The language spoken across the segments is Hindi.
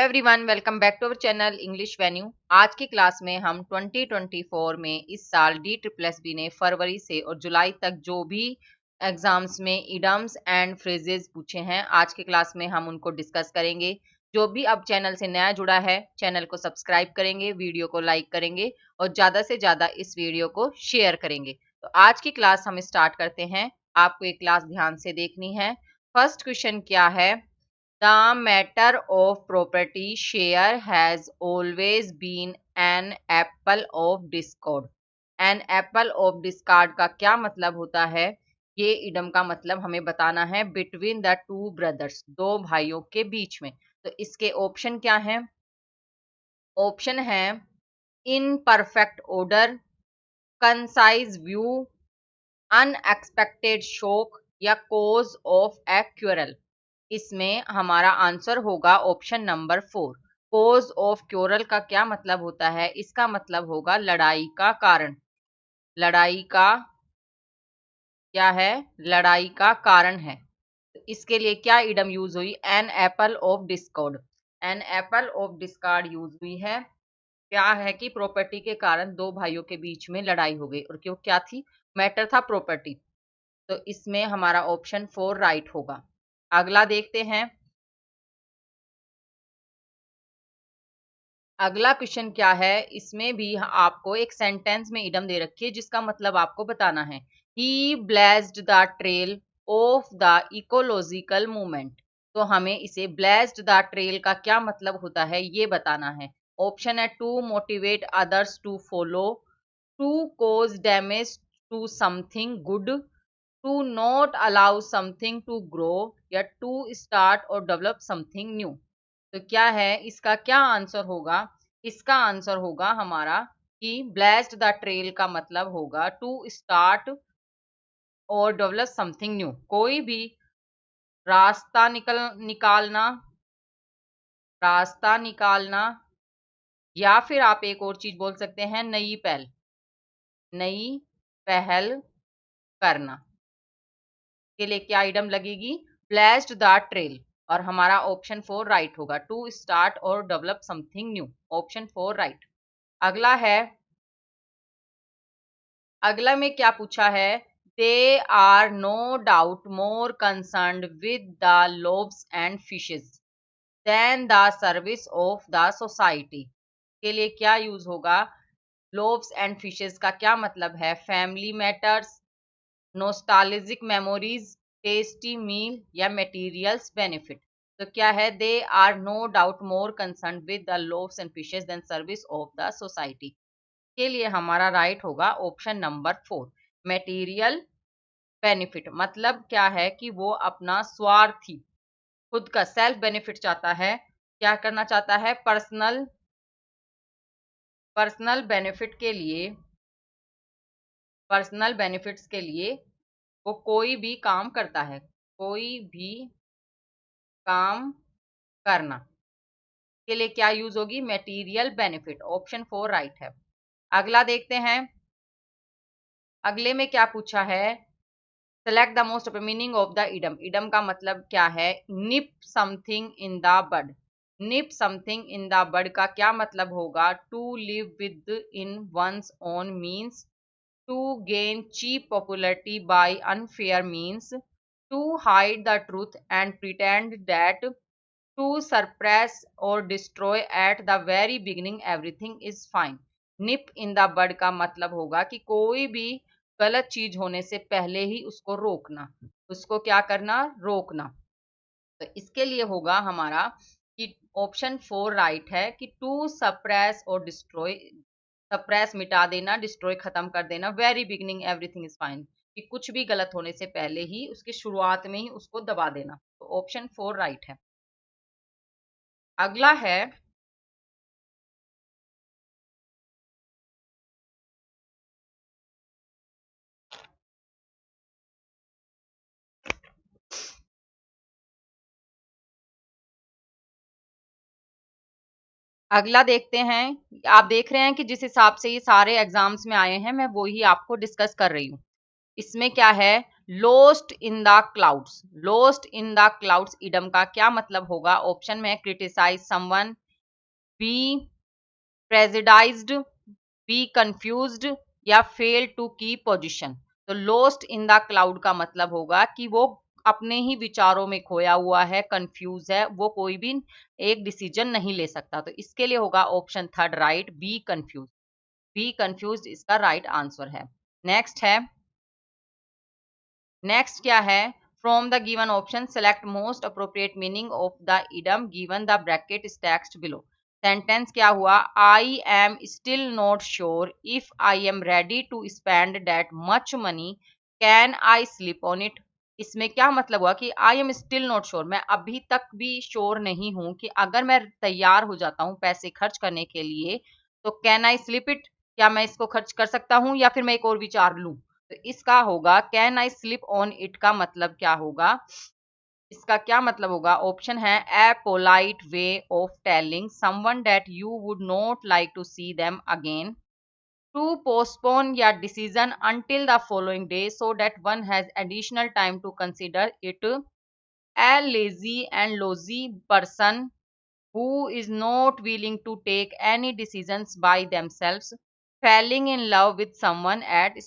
Hello everyone, welcome back to our channel English venue. आज की क्लास में हम 2024 में इस साल DSSB ने फरवरी से और जुलाई तक जो भी एग्जाम्स में इडम्स एंड फ्रेजेस पूछे हैं, आज की क्लास में हम उनको डिस्कस करेंगे। जो भी अब चैनल से नया जुड़ा है, चैनल को सब्सक्राइब करेंगे, वीडियो को लाइक करेंगे और ज़्यादा से ज़्यादा इस वीडियो को शेयर करेंगे। तो आज की क्लास हम स्टार्ट करते हैं। आपको ये क्लास ध्यान से देखनी है। फर्स्ट क्वेश्चन क्या है? The matter of property share has always been an apple of discord. An apple of discord का क्या मतलब होता है? ये इडम का मतलब हमें बताना है between the two brothers, दो भाइयों के बीच में। तो इसके ऑप्शन क्या हैं? ऑप्शन है in perfect order, concise view, unexpected shock या कोज ऑफ ए क्यूरल। इसमें हमारा आंसर होगा option number 4। Cause of quarrel का क्या मतलब होता है? इसका मतलब होगा लड़ाई का कारण। लड़ाई का क्या है? लड़ाई का कारण है। तो इसके लिए क्या इडम यूज हुई? An apple of discord. An apple of discord use हुई है। क्या है कि प्रॉपर्टी के कारण दो भाइयों के बीच में लड़ाई हो गई, और क्यों क्या थी? मैटर था प्रॉपर्टी। तो इसमें हमारा ऑप्शन 4 राइट होगा। अगला देखते हैं। अगला क्वेश्चन क्या है? इसमें भी आपको एक सेंटेंस में इडम दे रखी है जिसका मतलब आपको बताना है। He blessed the trail of the ecological movement. तो हमें इसे ब्लेस्ड द ट्रेल का क्या मतलब होता है ये बताना है। ऑप्शन है to motivate others to follow, to cause damage to something good, to not allow something to grow या टू स्टार्ट और डेवलप समथिंग न्यू। तो क्या है इसका क्या आंसर होगा? इसका आंसर होगा हमारा कि ब्लेस्ड द ट्रेल का मतलब होगा टू स्टार्ट और डेवलप समथिंग न्यू। कोई भी रास्ता निकालना, रास्ता निकालना, या फिर आप एक और चीज बोल सकते हैं नई पहल, नई पहल करना के लिए क्या आइटम लगेगी? Blazed the trail. और हमारा ऑप्शन 4 राइट होगा, टू स्टार्ट और develop something new. Option 4 right. अगला है, अगला में क्या पूछा है? They are no doubt more concerned with the loaves and fishes than the service of the society. के लिए क्या यूज होगा? लोव्स एंड फिशेस का क्या मतलब है? Family matters, nostalgic memories, tasty meal या मटेरियल्स बेनिफिट। तो क्या है? They are no doubt more concern with the loaves and fishes than service of the society. के लिए हमारा राइट होगा ऑप्शन नंबर 4, मटेरियल बेनिफिट। मतलब क्या है कि वो अपना स्वार्थी, खुद का सेल्फ बेनिफिट चाहता है। क्या करना चाहता है? पर्सनल, पर्सनल बेनिफिट के लिए, पर्सनल बेनिफिट्स के लिए वो कोई भी काम करता है। कोई भी काम करना के लिए क्या यूज होगी? Material benefit. ऑप्शन 4 राइट है। अगला देखते हैं। अगले में क्या पूछा है? Select the most meaning of the idiom. Idiom का मतलब क्या है? Nip something in the bud. Nip something in the bud का क्या मतलब होगा? To live within one's own means, to gain cheap popularity by unfair means, to hide the truth and pretend that, to suppress or destroy at the very beginning everything is fine। nip in the bud का मतलब होगा कि कोई भी गलत चीज होने से पहले ही उसको रोकना। उसको क्या करना? रोकना। तो इसके लिए होगा हमारा कि ऑप्शन 4 राइट है कि टू सप्रेस और डिस्ट्रॉय। सप्रेस मिटा देना, डिस्ट्रॉय खत्म कर देना, very beginning everything is fine, कि कुछ भी गलत होने से पहले ही उसकी शुरुआत में ही उसको दबा देना। तो ऑप्शन 4 राइट है। अगला है, अगला देखते हैं। आप देख रहे हैं कि जिस हिसाब से ये सारे एग्जाम्स में आए हैं मैं वो ही आपको डिस्कस कर रही हूँ। इसमें क्या है? Lost in the clouds, lost in the clouds idiom का क्या मतलब होगा? ऑप्शन में criticise someone, be prejudiced, be confused या फेल टू कीप पोजीशन। तो लोस्ट इन द क्लाउड का मतलब होगा कि वो अपने ही विचारों में खोया हुआ है, कंफ्यूज है, वो कोई भी एक डिसीजन नहीं ले सकता। तो इसके लिए होगा option third right, be confuse. Be confuse इसका राइट आंसर है। नेक्स्ट है, नेक्स्ट क्या है? From the given option select most appropriate meaning of the idiom given the bracket is text below. Sentence क्या हुआ? I am still not sure if I am ready to spend that much money, can I sleep on it. इसमें क्या मतलब हुआ कि I am still not sure, मैं अभी तक भी श्योर नहीं हूं कि अगर मैं तैयार हो जाता हूं पैसे खर्च करने के लिए तो कैन आई स्लिप इट, क्या मैं इसको खर्च कर सकता हूं या फिर मैं एक और विचार लूं। तो इसका होगा can I sleep on it का मतलब क्या होगा? इसका क्या मतलब होगा? ऑप्शन है a polite way of telling someone that you would not like to see them again, to postpone या decision until the following day so that one has additional time to consider it, a lazy and lousy person who is not willing to take any decisions by themselves, falling in love with someone at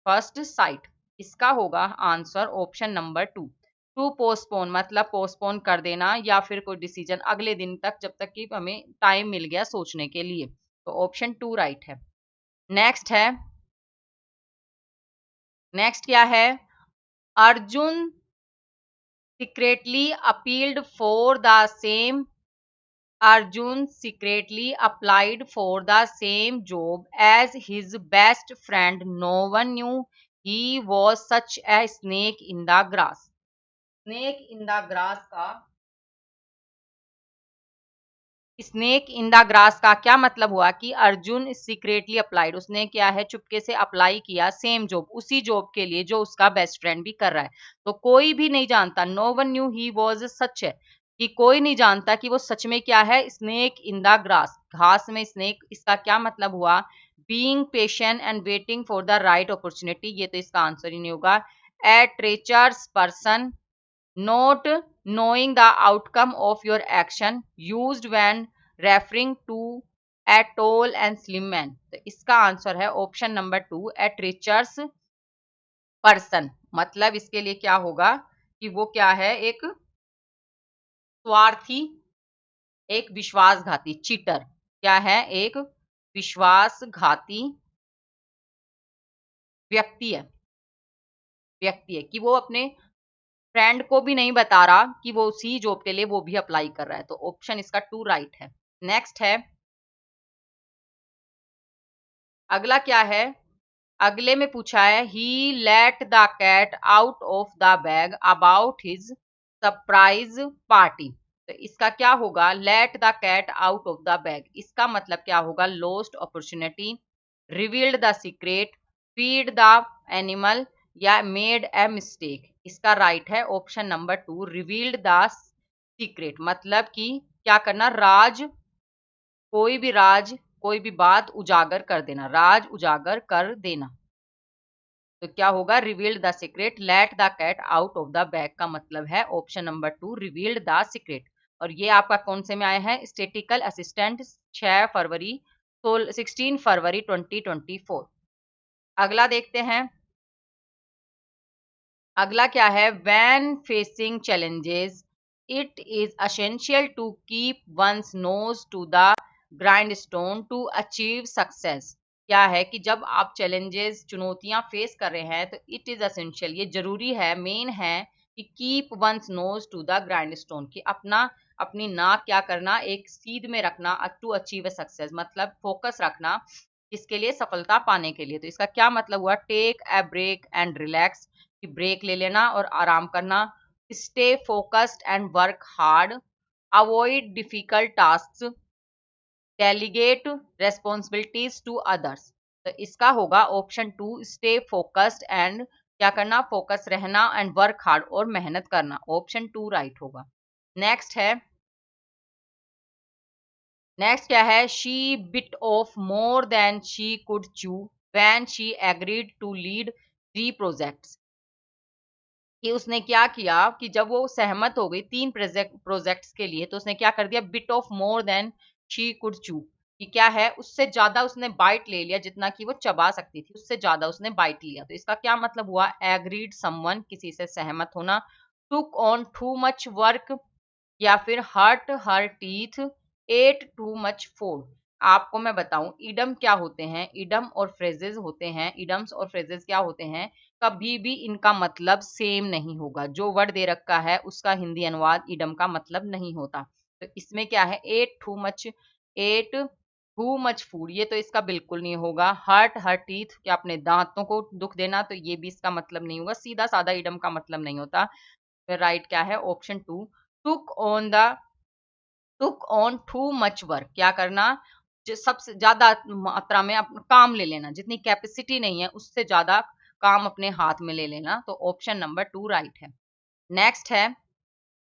first sight। इसका होगा answer option number two. To postpone मतलब पोस्टपोन कर देना या फिर कोई डिसीजन अगले दिन तक, जब तक कि हमें टाइम मिल गया सोचने के लिए। तो ऑप्शन टू राइट है। नेक्स्ट है, नेक्स्ट क्या है? Arjun secretly appealed for the same Arjun secretly applied for the same job as his best friend. No one knew he was such a snake in the grass. Snake in the grass का स्नेक इन द ग्रास का क्या मतलब हुआ कि अर्जुन सीक्रेटली अप्लाइड, उसने क्या है चुपके से अप्लाई किया सेम जॉब, उसी जॉब के लिए जो उसका बेस्ट फ्रेंड भी कर रहा है। तो कोई भी नहीं जानता, no one knew he was सच है कि कोई नहीं जानता कि वो सच में क्या है, स्नेक इन द ग्रास, घास में स्नेक। इसका क्या मतलब हुआ? Being patient and waiting for the right opportunity. ये तो इसका आंसर ही नहीं होगा। ए ट्रेचर्स person not knowing the outcome of your action used when referring to a tall and slim man। तो इसका आंसर है option number to, A ट्रेचर्स person. मतलब इसके लिए क्या होगा कि वो क्या है, एक स्वार्थी, एक विश्वासघाती, चीटर। क्या है? एक विश्वासघाती व्यक्ति है, व्यक्ति है कि वो अपने फ्रेंड को भी नहीं बता रहा कि वो उसी जॉब के लिए वो भी अप्लाई कर रहा है। तो ऑप्शन इसका टू राइट है। नेक्स्ट है, अगला क्या है? अगले में पूछा है he let the cat out of the bag about his surprise party. तो इसका क्या होगा? Let the cat out of the bag, इसका मतलब क्या होगा? Lost opportunity, revealed the secret, feed the animal या मेड ए मिस्टेक। इसका राइट है option number two, revealed the secret. मतलब कि क्या करना? राज, कोई भी राज, कोई भी बात उजागर कर देना, राज उजागर कर देना। तो क्या होगा? Revealed the secret. Let the cat out of the bag का मतलब है option number two, revealed the secret. और ये आपका कौन से में आया है? स्टेटिकल असिस्टेंट 6 फरवरी 16 फरवरी 2024। अगला देखते हैं, अगला क्या है? When facing challenges it is essential to keep one's nose to the grindstone to achieve success. क्या है कि जब आप चैलेंजेस, चुनौतियां फेस कर रहे हैं तो इट इज एसेंशियल, ये जरूरी है, मेन है कि keep one's nose to the grindstone, कि अपना अपनी नाक क्या करना, एक सीध में रखना, टू अचीव सक्सेस मतलब फोकस रखना किसके लिए? सफलता पाने के लिए। तो इसका क्या मतलब हुआ? Take a break and relax, कि ब्रेक ले लेना और आराम करना। Stay focused and work hard, avoid difficult task, delegate responsibilities to others. तो इसका होगा option two, stay focused and क्या करना? फोकस रहना, एंड वर्क हार्ड और मेहनत करना। ऑप्शन टू राइट होगा। नेक्स्ट है, नेक्स्ट क्या है? She bit off more than she could chew when she agreed to lead 3 projects. कि उसने क्या किया कि जब वो सहमत हो गई 3 प्रोजेक्ट्स के लिए, तो उसने क्या कर दिया, bit off more than she could चू, कि क्या है, उससे ज्यादा उसने बाइट ले लिया जितना कि वो चबा सकती थी, उससे ज्यादा उसने बाइट लिया। तो इसका क्या मतलब हुआ, एग्रीड समवन, किसी से सहमत होना, took on too much work, या फिर hurt her teeth, ate too much food. आपको मैं बताऊं इडम क्या होते हैं, इडम और फ्रेजेस होते हैं, इडम्स और फ्रेजेस क्या होते हैं, कभी भी इनका मतलब सेम नहीं होगा। जो वर्ड दे रखा है उसका हिंदी अनुवाद इडम का मतलब नहीं होता। तो इसमें क्या है, एट टू मच फूड, ये तो इसका बिल्कुल नहीं होगा। हर्ट हर टीथ, क्या अपने दांतों को दुख देना, तो ये भी इसका मतलब नहीं होगा, सीधा साधा इडम का मतलब नहीं होता। फिर राइट क्या है, option two, took on the took on too much work, क्या करना, जो सबसे ज्यादा मात्रा में काम ले लेना, जितनी कैपेसिटी नहीं है उससे ज्यादा काम अपने हाथ में ले लेना। तो ऑप्शन नंबर टू राइट है। नेक्स्ट है,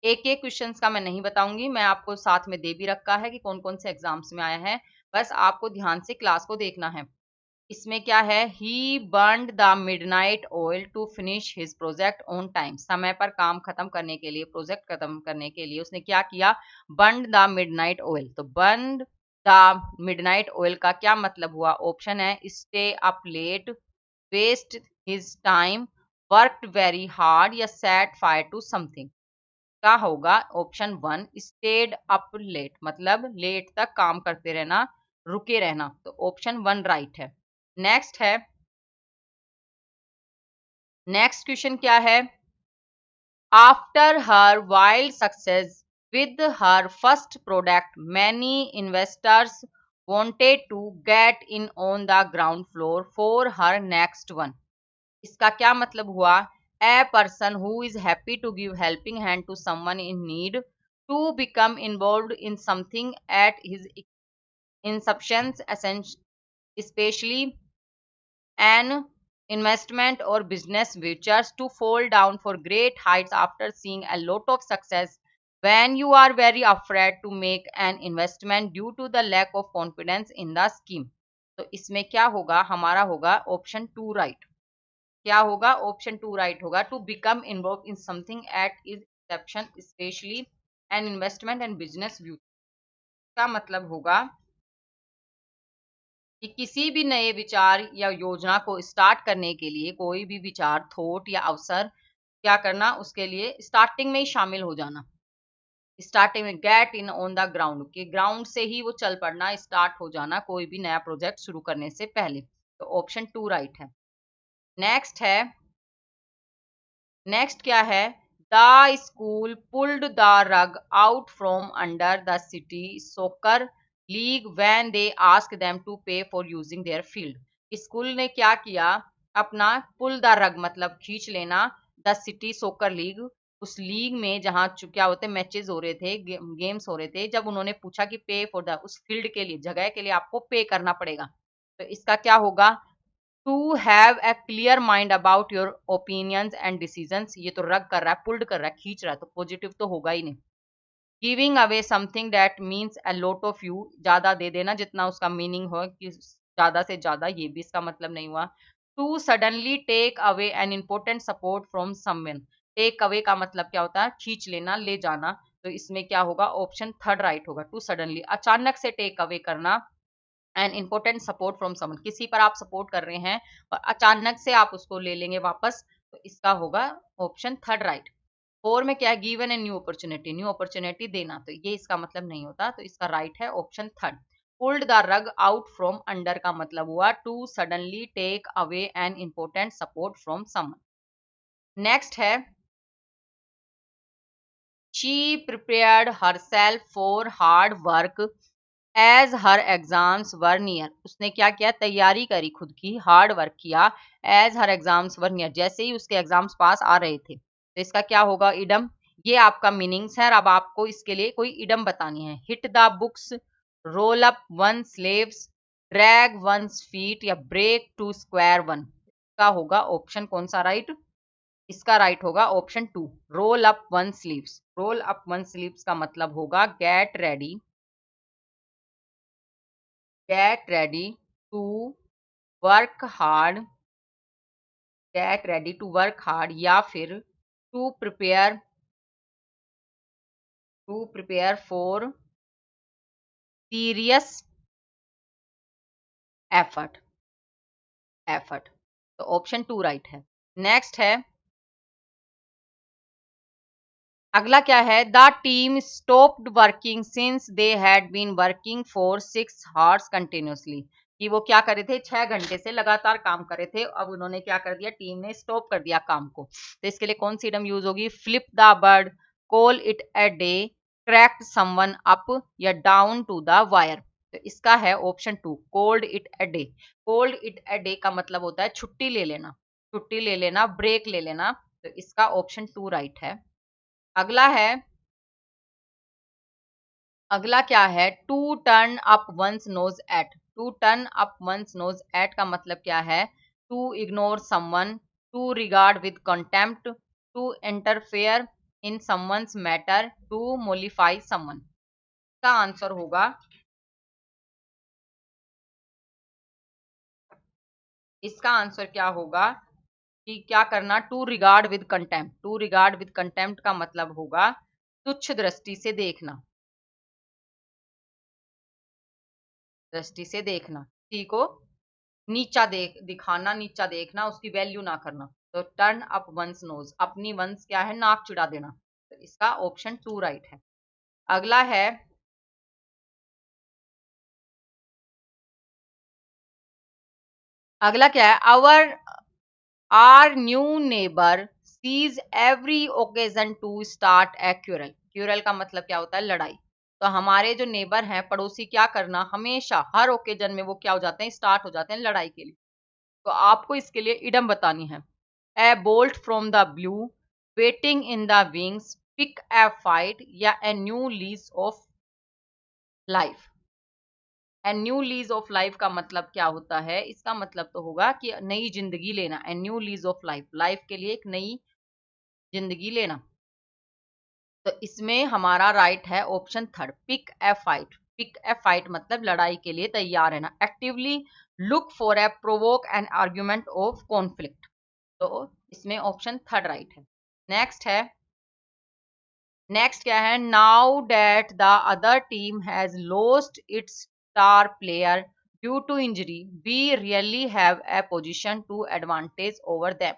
एक एक क्वेश्चन का मैं नहीं बताऊंगी, मैं आपको साथ में दे भी रखा है कि कौन कौन से एग्जाम्स में आया है, बस आपको ध्यान से क्लास को देखना है। इसमें क्या है, he burned the midnight oil to finish his project on time, समय पर काम खत्म करने के लिए, प्रोजेक्ट खत्म करने के लिए उसने क्या किया, बर्न्ड द मिडनाइट ऑयल। तो बर्न्ड द मिडनाइट ऑयल का क्या मतलब हुआ, ऑप्शन है stay up late, waste his time, worked very hard, या सेट फायर टू समथिंग। क्या होगा, option one, stayed up late, मतलब लेट तक काम करते रहना, रुके रहना। तो ऑप्शन वन राइट है। नेक्स्ट है, नेक्स्ट क्वेश्चन क्या है, after her wild success with her first product many investors wanted to get in on the ground floor for her next one। इसका क्या मतलब हुआ, a person who is happy to give helping hand to someone in need to become involved in something at his inception, especially an investment or business ventures, to fall down for great heights after seeing a lot of success, when you are very afraid to make an investment due to the lack of confidence in the scheme। तो इसमें क्या होगा, हमारा होगा ऑप्शन टू राइट। क्या होगा, ऑप्शन टू राइट होगा, to become involved in something at its inception, especially an investment and business view. का मतलब होगा कि किसी भी नए विचार या योजना को स्टार्ट करने के लिए, कोई भी विचार, थॉट या अवसर, क्या करना, उसके लिए स्टार्टिंग में ही शामिल हो जाना, स्टार्टिंग में get in on the ground, के ग्राउंड से ही वो चल पड़ना, स्टार्ट हो जाना कोई भी नया प्रोजेक्ट शुरू करने से पहले। तो ऑप्शन टू राइट है। नेक्स्ट है, नेक्स्ट क्या है, the school pulled the rug out from under the city soccer league when they ask them to pay for using their field. School ने क्या किया, अपना पुल द रग मतलब खींच लेना, द सिटी सोकर लीग, उस लीग में जहाँ क्या होते मैचेस हो रहे थे, गेम्स हो रहे थे, जब उन्होंने पूछा कि पे फॉर द, उस फील्ड के लिए, जगह के लिए आपको पे करना पड़ेगा। तो इसका क्या होगा, to have a clear mind about your opinions and decisions, ये तो रग कर रहा है, पुल्ड कर रहा है, खींच रहा है, तो पॉजिटिव तो होगा ही नहीं। Giving away something that means a lot of you, ज्यादा दे देना जितना उसका मीनिंग हो, कि ज्यादा से ज्यादा, ये भी इसका मतलब नहीं हुआ। To suddenly take away an important support from someone, take away का मतलब क्या होता है, खींच लेना, ले जाना। तो इसमें क्या होगा, ऑप्शन थर्ड राइट होगा, टू सडनली, अचानक से टेक अवे करना एंड इम्पोर्टेंट सपोर्ट फ्रॉम समन, किसी पर आप सपोर्ट कर रहे हैं और अचानक से आप उसको ले लेंगे वापस, तो इसका होगा ऑप्शन थर्ड राइट। फोर में क्या है, given a new opportunity, new opportunity देना, तो ये इसका मतलब नहीं होता, तो इसका राइट है option third. Pulled the rug out from under का मतलब हुआ to suddenly take away an important support from someone. Next है, she prepared herself for hard work as her exams were near, उसने क्या किया, तैयारी करी खुद की, हार्ड वर्क किया, as her exams were near, जैसे ही उसके एग्जाम्स पास आ रहे थे। तो इसका क्या होगा, इडम। ये आपका मीनिंग्स है, अब आपको इसके लिए कोई इडम बतानी है। Hit the books, roll up one sleeves, drag one feet, या ब्रेक टू स्क्वायर वन। का होगा ऑप्शन कौन सा राइट, इसका राइट होगा option two, roll up one sleeves. Roll up one sleeves का मतलब होगा get ready, get ready to work hard, get ready to work hard, या फिर to prepare for serious effort. तो ऑप्शन 2 राइट है। नेक्स्ट है, अगला क्या है, the team stopped working since they had been working for 6 hours continuously, कि वो क्या कर रहे थे, 6 घंटे से लगातार काम कर रहे थे, अब उन्होंने क्या कर दिया, टीम ने स्टॉप कर दिया काम को। तो इसके लिए कौन सी इडम यूज होगी, flip the bird, call it a day, cracked someone up, या डाउन टू द वायर। तो इसका है option 2, cold it a day. Cold it a day का मतलब होता है छुट्टी ले लेना, छुट्टी ले लेना, ब्रेक ले लेना। तो इसका ऑप्शन 2 राइट है। अगला है, अगला क्या है, to turn up one's nose at. To turn up one's nose at का मतलब क्या है, to ignore someone, to regard with contempt, to interfere in someone's matter, to mollify someone. का आंसर होगा, इसका आंसर क्या होगा कि क्या करना, to regard with contempt. To regard with contempt का मतलब होगा तुच्छ दृष्टि से देखना, दृष्टि से देखना, ठीक हो, नीचा दिखाना, नीचा देखना, उसकी वैल्यू ना करना। तो टर्न अप वंस नोज, अपनी वंस क्या है, नाक चिढ़ा देना। तो इसका ऑप्शन 2 राइट है। अगला है, अगला क्या है, our new neighbour seizes every occasion to start a quarrel. Quarrel का मतलब क्या होता है, लड़ाई। तो हमारे जो नेबर हैं, पड़ोसी, क्या करना, हमेशा हर ओकेजन में वो क्या हो जाते हैं, स्टार्ट हो जाते हैं लड़ाई के लिए। तो आपको इसके लिए इडम बतानी है, a bolt from the blue, waiting in the wings, pick a fight, या a new lease of life. A new lease of life का मतलब क्या होता है, इसका मतलब तो होगा कि नई जिंदगी लेना। ए new lease of life, life के लिए एक नई जिंदगी लेना। तो इसमें हमारा राइट है option 3, pick a fight. Pick a fight मतलब लड़ाई के लिए तैयार रहना, actively look for a provoke an argument of conflict. तो इसमें ऑप्शन 3 राइट है। नेक्स्ट है, नेक्स्ट क्या है, now that the other team has lost its star player due to injury, we really have a position to advantage over them.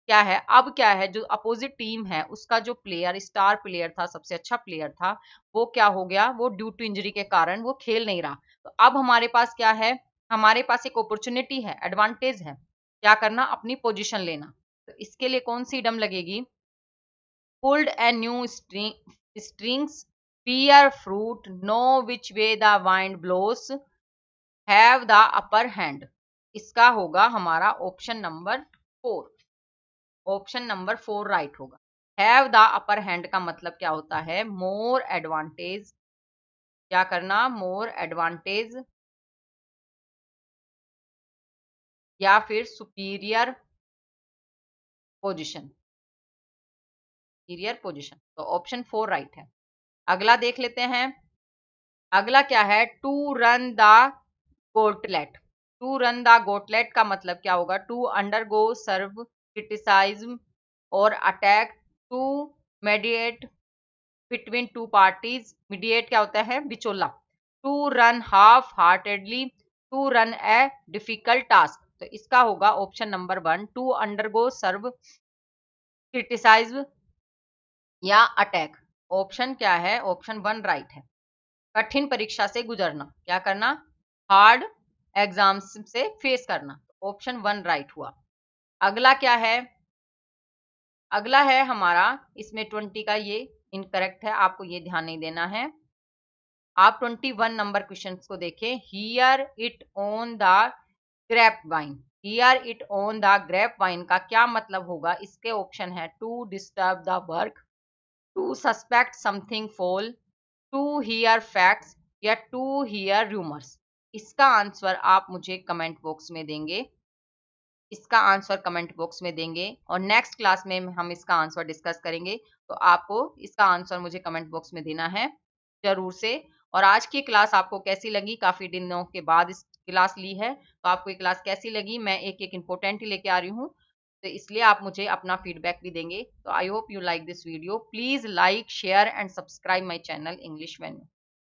क्या है, अब क्या है, जो अपोजिट टीम है उसका जो प्लेयर, स्टार प्लेयर था, सबसे अच्छा प्लेयर था, वो क्या हो गया, वो ड्यू टू इंजरी के कारण वो खेल नहीं रहा। तो अब हमारे पास क्या है, हमारे पास एक अपॉर्चुनिटी है, एडवांटेज है, क्या करना, अपनी पोजीशन लेना। तो इसके लिए कौन सी इडम लगेगी, pulled a new strings, pear fruit, know which way the wind blows, have the upper hand। इसका होगा हमारा option number 4। Option number 4 right होगा। हैव द अपर हैंड का मतलब क्या होता है, मोर एडवांटेज, क्या करना, मोर एडवांटेज, या फिर सुपीरियर पोजिशन, सुपीरियर पोजिशन। तो ऑप्शन 4 राइट है। अगला देख लेते हैं, अगला क्या है, to run the gauntlet. To run the gauntlet का मतलब क्या होगा, टू अंडरगो, सर्व, क्रिटिसाइज्म और attack, to mediate between two parties. Mediate क्या होता है, बिचोला। To run half heartedly, to run a difficult task. तो इसका होगा option number 1, to undergo, severe, criticize या अटैक। ऑप्शन क्या है, ऑप्शन 1 राइट है। कठिन परीक्षा से गुजरना, क्या करना, हार्ड एग्जाम्स से फेस करना। ऑप्शन 1 राइट हुआ। अगला क्या है, अगला है हमारा, इसमें 20 का ये इनकरेक्ट है, आपको ये ध्यान नहीं देना है। आप 21 नंबर क्वेश्चन को देखें, hear it on the grapevine. Hear it on the grapevine का क्या मतलब होगा, इसके ऑप्शन है, to disturb the work, to suspect something fall, to hear facts, या टू हियर रूमर्स। इसका आंसर आप मुझे कमेंट बॉक्स में देंगे, इसका आंसर कमेंट बॉक्स में देंगे, और नेक्स्ट क्लास में हम इसका आंसर डिस्कस करेंगे। तो आपको इसका आंसर मुझे कमेंट बॉक्स में देना है जरूर से। और आज की क्लास आपको कैसी लगी, काफी दिनों के बाद इस क्लास ली है, तो आपको ये क्लास कैसी लगी, मैं एक एक इंपॉर्टेंट ही लेके आ रही हूँ। तो इसलिए आप मुझे अपना फीडबैक भी देंगे। तो I hope you like this video. Please like, share and subscribe my channel English venue.